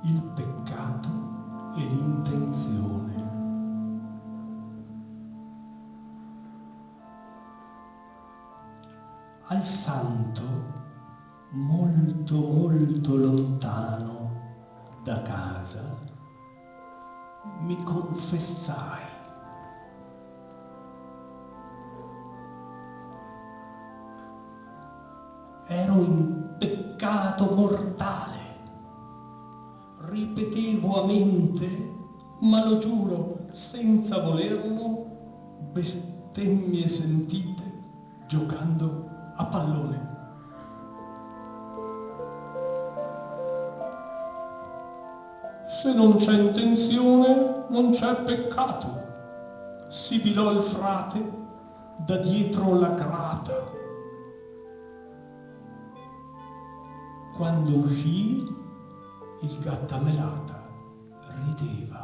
il peccato e l'intenzione. Al santo, molto molto lontano da casa, mi confessai. Ero in peccato mortale. Ripetevo a mente, ma lo giuro, senza volerlo, bestemmie sentite giocando a pallone. Se non c'è intenzione, non c'è peccato, sibilò il frate da dietro la grata. Quando uscii, il gattamelata rideva.